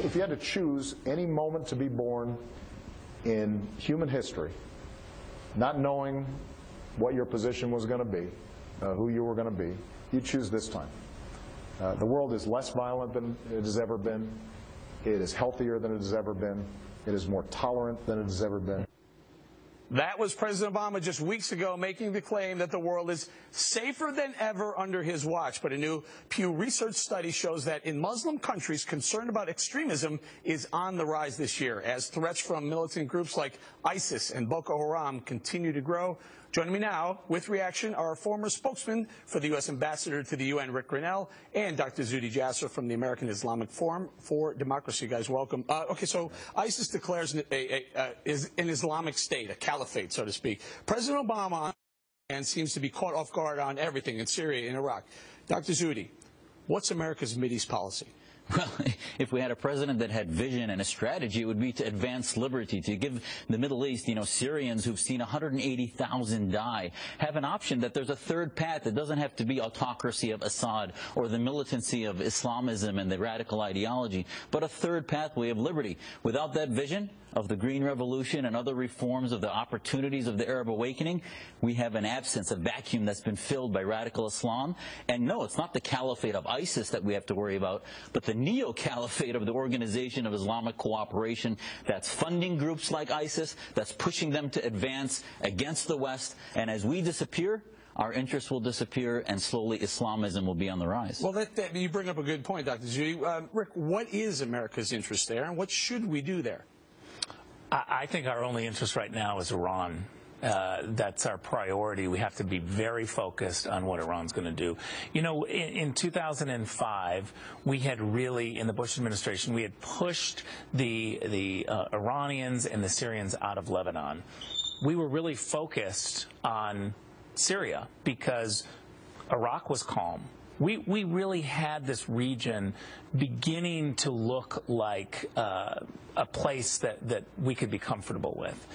if you had to choose any moment to be born in human history, not knowing what your position was going to be, who you were going to be, you'd choose this time. The world is less violent than it has ever been. It is healthier than it has ever been. It is more tolerant than it has ever been. That was President Obama just weeks ago making the claim that the world is safer than ever under his watch. But a new Pew Research study shows that in Muslim countries, concern about extremism is on the rise this year as threats from militant groups like ISIS and Boko Haram continue to grow. Joining me now with reaction are former spokesman for the U.S. Ambassador to the UN, Rick Grinnell, and Dr. Zuhdi Jasser from the American Islamic Forum for Democracy. Guys, welcome. Okay, so ISIS declares is an Islamic state, a caliphate, so to speak. President Obama seems to be caught off guard on everything in Syria and Iraq. Dr. Zuhdi, what's America's Mideast policy? Well, if we had a president that had vision and a strategy, it would be to advance liberty, to give the Middle East, Syrians who've seen 180,000 die, have an option that there's a third path that doesn't have to be autocracy of Assad or the militancy of Islamism and the radical ideology, but a third pathway of liberty. Without that vision of the Green Revolution and other reforms of the opportunities of the Arab awakening, we have an absence, a vacuum that's been filled by radical Islam. And no, it's not the caliphate of ISIS that we have to worry about, but the neo-caliphate of the Organization of Islamic Cooperation that's funding groups like ISIS, that's pushing them to advance against the West. And as we disappear, our interests will disappear, and slowly Islamism will be on the rise. Well, you bring up a good point, Dr. Zuhdi. Rick, what is America's interest there, and what should we do there? I think our only interest right now is Iran. That's our priority. We have to be very focused on what Iran's going to do. In 2005, we had really, in the Bush administration, we had pushed the Iranians and the Syrians out of Lebanon. We were really focused on Syria because Iraq was calm. We really had this region beginning to look like a place that we could be comfortable with.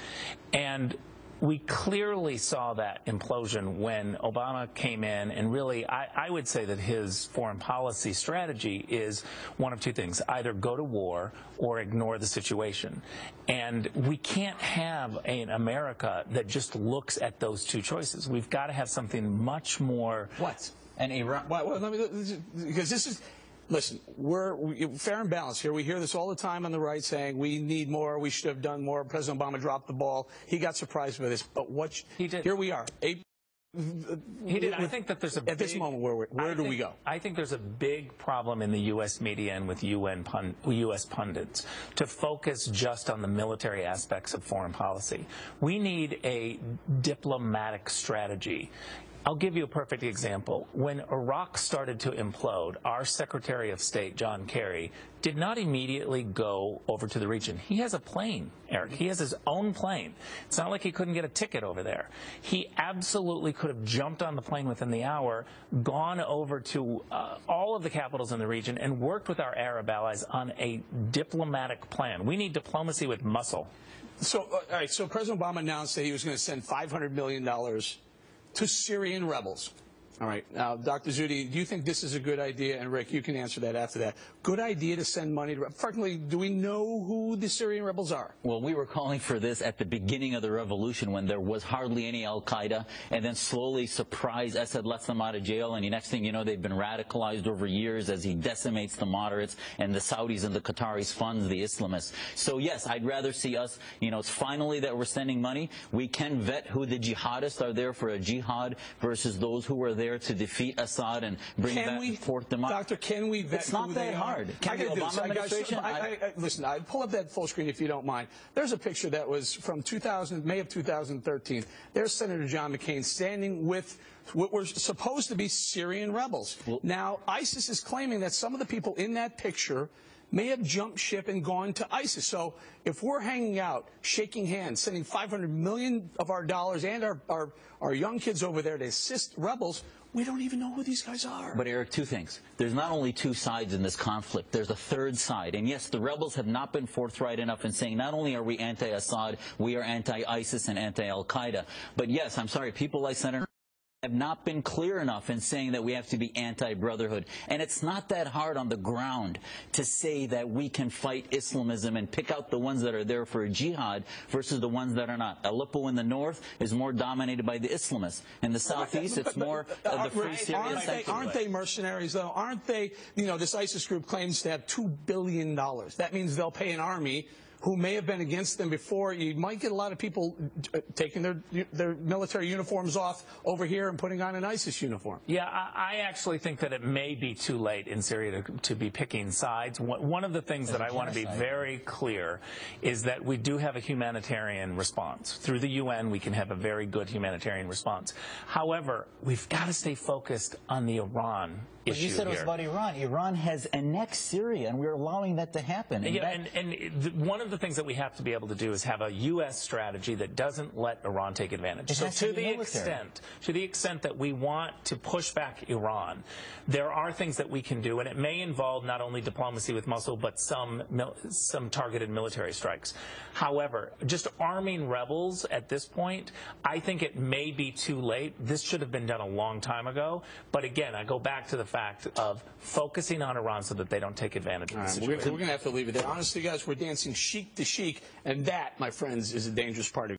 And we clearly saw that implosion when Obama came in, and really, I would say that his foreign policy strategy is one of two things: either go to war or ignore the situation. And we can't have an America that just looks at those two choices. We've got to have something much more. What? And Iran. Well, because this is. Listen, we're fair and balanced here. We hear this all the time on the right saying we need more, we should have done more. President Obama dropped the ball. He got surprised by this. But he did. Here we are. He did. I think that there's a at this moment, where do we go? I think there's a big problem in the U.S. media and with U.S. pundits to focus just on the military aspects of foreign policy. We need a diplomatic strategy. I'll give you a perfect example. When Iraq started to implode, our Secretary of State, John Kerry, did not immediately go over to the region. He has a plane, Eric. He has his own plane. It's not like he couldn't get a ticket over there. He absolutely could have jumped on the plane within the hour, gone over to all of the capitals in the region, and worked with our Arab allies on a diplomatic plan. We need diplomacy with muscle. So, all right, so President Obama announced that he was going to send $500 million to Syrian rebels. All right. Now, Dr. Zuhdi, do you think this is a good idea? And Rick, you can answer that after that. Good idea to send money to... Frankly, do we know who the Syrian rebels are? Well, we were calling for this at the beginning of the revolution when there was hardly any al-Qaeda, and then slowly, surprise, Assad lets them out of jail, and the next thing you know, they've been radicalized over years as he decimates the moderates, and the Saudis and the Qataris funds the Islamists. So, yes, I'd rather see us, it's finally that we're sending money. We can vet who the jihadists are there for a jihad versus those who are there to defeat Assad and bring back forth democracy. Doctor, can we vet It's not that hard. Can the Obama administration? Listen, I'll pull up that full screen if you don't mind. There's a picture that was from May of 2013. There's Senator John McCain standing with what were supposed to be Syrian rebels. Well, now, ISIS is claiming that some of the people in that picture may have jumped ship and gone to ISIS. So if we're hanging out, shaking hands, sending $500 million of our dollars and our young kids over there to assist rebels, we don't even know who these guys are. But, Eric, two things. There's not only two sides in this conflict. There's a third side. And, yes, the rebels have not been forthright enough in saying not only are we anti-Assad, we are anti-ISIS and anti-Al-Qaeda. But, yes, I'm sorry, people like Senator have not been clear enough in saying that we have to be anti-brotherhood. And it's not that hard on the ground to say that we can fight Islamism and pick out the ones that are there for a jihad versus the ones that are not. Aleppo in the north is more dominated by the Islamists. In the southeast, it's more of the Free Syrian sentiment. Aren't they mercenaries, though? Aren't they, you know, this ISIS group claims to have $2 billion. That means they'll pay an army who may have been against them before. You might get a lot of people taking their military uniforms off over here and putting on an ISIS uniform. Yeah, I actually think that it may be too late in Syria to be picking sides. One of the things that I want to be very clear is that we do have a humanitarian response. Through the UN, we can have a very good humanitarian response. However, we've got to stay focused on the Iran issue. But you said it was about Iran. Iran has annexed Syria, and we're allowing that to happen. And one of the things that we have to be able to do is have a U.S. strategy that doesn't let Iran take advantage. So to the extent that we want to push back Iran, there are things that we can do, and it may involve not only diplomacy with Mosul, but some targeted military strikes. However, just arming rebels at this point, I think it may be too late. This should have been done a long time ago. But again, I go back to the fact of focusing on Iran so that they don't take advantage of the situation. We're going to have to leave it there. Honestly, guys, we're dancing chic to chic, and that, my friends, is a dangerous part of